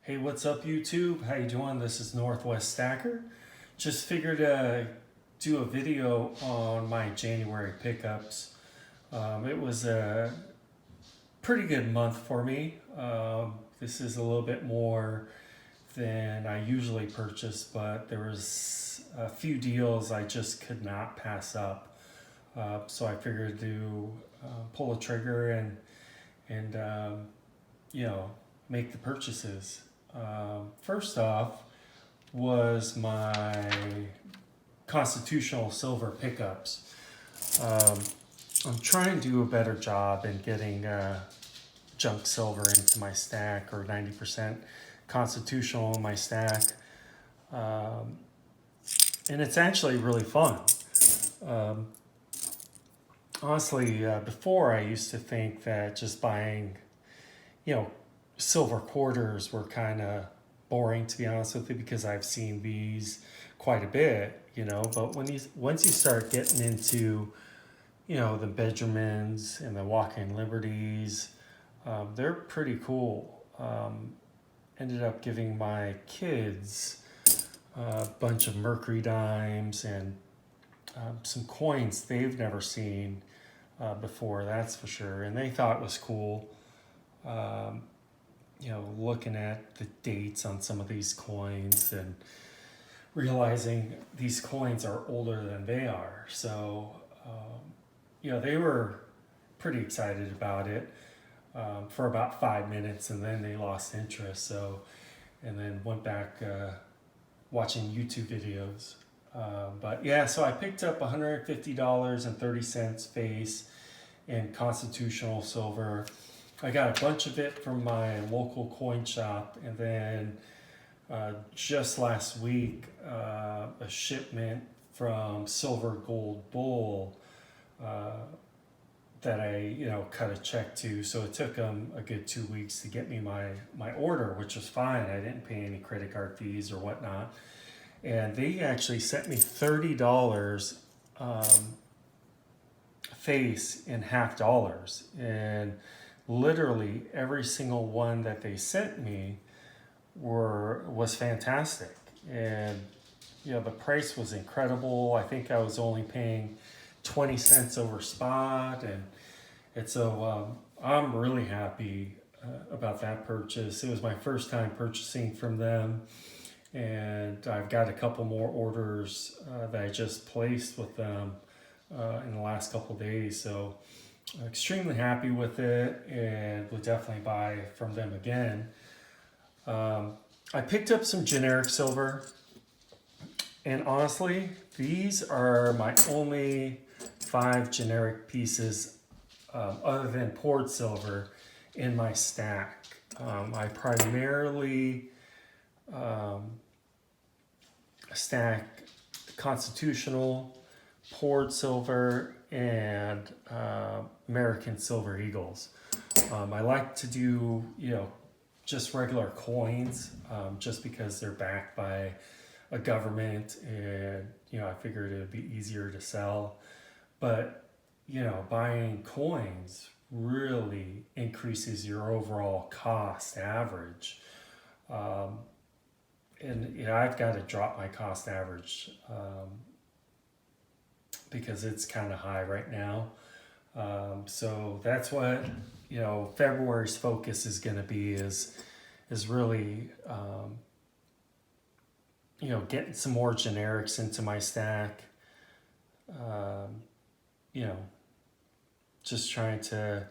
Hey, what's up YouTube? How you doing? This is Northwest Stacker. Just figured to do a video on my January pickups. It was a pretty good month for me. This is a little bit more than I usually purchase, but there was a few deals I just could not pass up. So I figured to pull a trigger and you know, make the purchases. First off was my constitutional silver pickups. Um, I'm trying to do a better job in getting junk silver into my stack, or 90% constitutional in my stack. Um, and it's actually really fun. Um, Honestly, before I used to think that just buying, you know, silver quarters were kind of boring, to be honest with you, because I've seen these quite a bit, you know. But once you start getting into, you know, the Benjamins and the Walking Liberties, they're pretty cool. Ended up giving my kids a bunch of mercury dimes and some coins they've never seen before, that's for sure, and they thought it was cool. Um, you know, looking at the dates on some of these coins and realizing these coins are older than they are. So, you know, they were pretty excited about it for about 5 minutes, and then they lost interest. So, and then went back watching YouTube videos. But yeah, so I picked up $150.30 face in constitutional silver. I got a bunch of it from my local coin shop, and then just last week, a shipment from Silver Gold Bull that I, you know, cut a check to. So it took them a good 2 weeks to get me my order, which was fine. I didn't pay any credit card fees or whatnot. And they actually sent me $30 face in half dollars. And literally every single one that they sent me was fantastic. And you know, the price was incredible. I think I was only paying 20 cents over spot, and so I'm really happy about that purchase. It was my first time purchasing from them, and I've got a couple more orders that I just placed with them in the last couple days. So extremely happy with it, and would definitely buy from them again. I picked up some generic silver, and honestly, these are my only 5 generic pieces other than poured silver in my stack. I primarily stack constitutional, poured silver, and American silver eagles. I like to do, you know, just regular coins, just because they're backed by a government, and you know, I figured it would be easier to sell. But you know, buying coins really increases your overall cost average. And you know, I've got to drop my cost average because it's kind of high right now. So that's what, you know, February's focus is going to be, is really you know, getting some more generics into my stack. You know, just trying to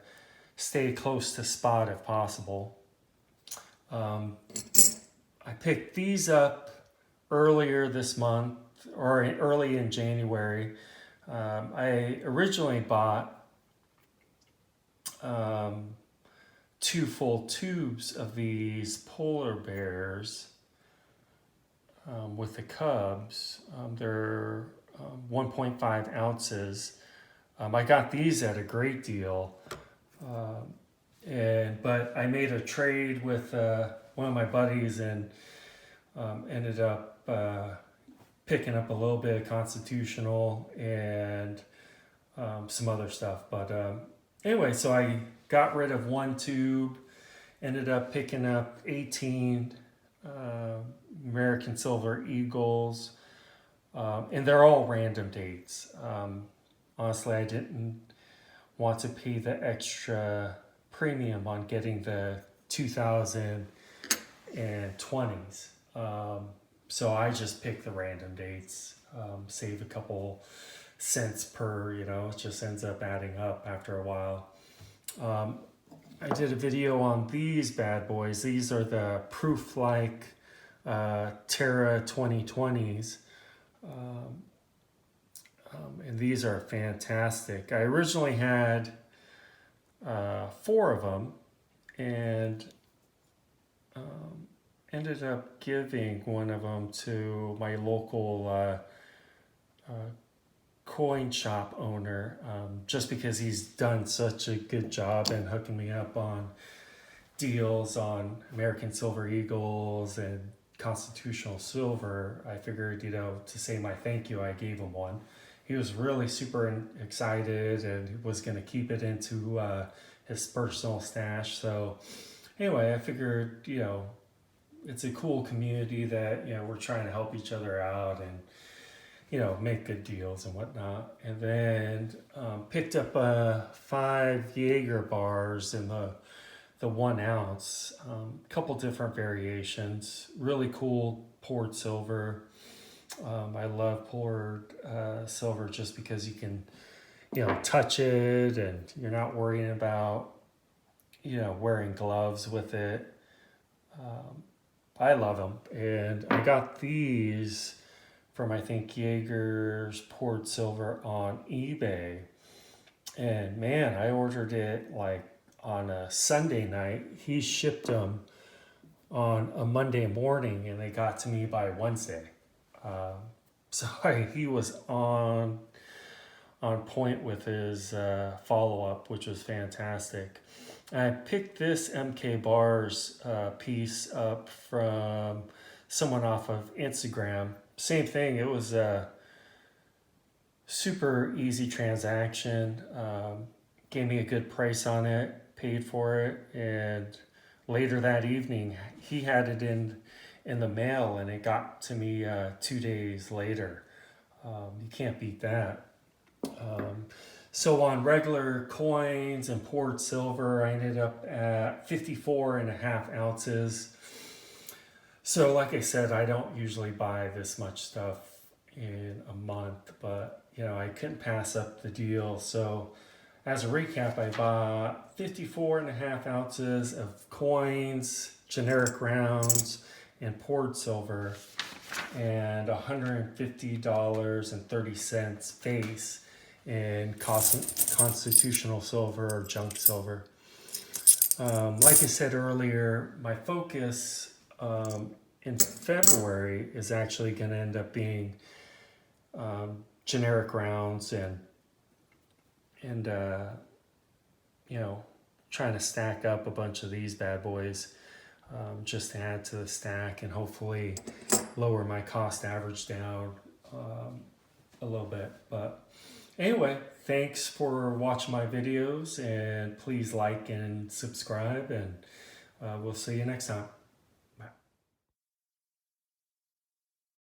stay close to spot if possible. I picked these up earlier this month, or early in January. I originally bought 2 full tubes of these polar bears with the cubs. They're 1.5 ounces. I got these at a great deal, but I made a trade with one of my buddies, and ended up picking up a little bit of constitutional and some other stuff. But anyway, so I got rid of 1 tube, Ended up picking up 18 American Silver Eagles, and they're all random dates. Honestly, I didn't want to pay the extra premium on getting the 2020s. So I just picked the random dates, save a couple cents per, it just ends up adding up after a while. I did a video on these bad boys. These are the proof-like Terra 2020s. And these are fantastic. I originally had 4 of them, and ended up giving one of them to my local coin shop owner, just because he's done such a good job in hooking me up on deals on American Silver Eagles and constitutional silver. I figured, to say my thank you, I gave him one. He was really super excited and was going to keep it into his personal stash. So anyway, I figured, it's a cool community that, we're trying to help each other out and, make good deals and whatnot. And then picked up 5 Jaeger bars in the 1 ounce, couple different variations, really cool poured silver. I love poured silver just because you can, touch it and you're not worrying about, wearing gloves with it. I love them. And I got these from, I think, Jaeger's poured silver on eBay. And man, I ordered it like on a Sunday night. He shipped them on a Monday morning and they got to me by Wednesday. So he was on point with his follow-up, which was fantastic. I picked this MK Bars piece up from someone off of Instagram. Same thing, it was a super easy transaction. Gave me a good price on it, paid for it, and later that evening he had it in the mail and it got to me 2 days later. You can't beat that. So on regular coins and poured silver, I ended up at 54.5 ounces. So like I said, I don't usually buy this much stuff in a month, but I couldn't pass up the deal. So as a recap, I bought 54.5 ounces of coins, generic rounds, and poured silver, and $150.30 face in constitutional silver or junk silver. Like I said earlier, my focus in February is actually going to end up being generic rounds and trying to stack up a bunch of these bad boys, just to add to the stack and hopefully lower my cost average down a little bit. But anyway, thanks for watching my videos, and please like and subscribe, and we'll see you next time.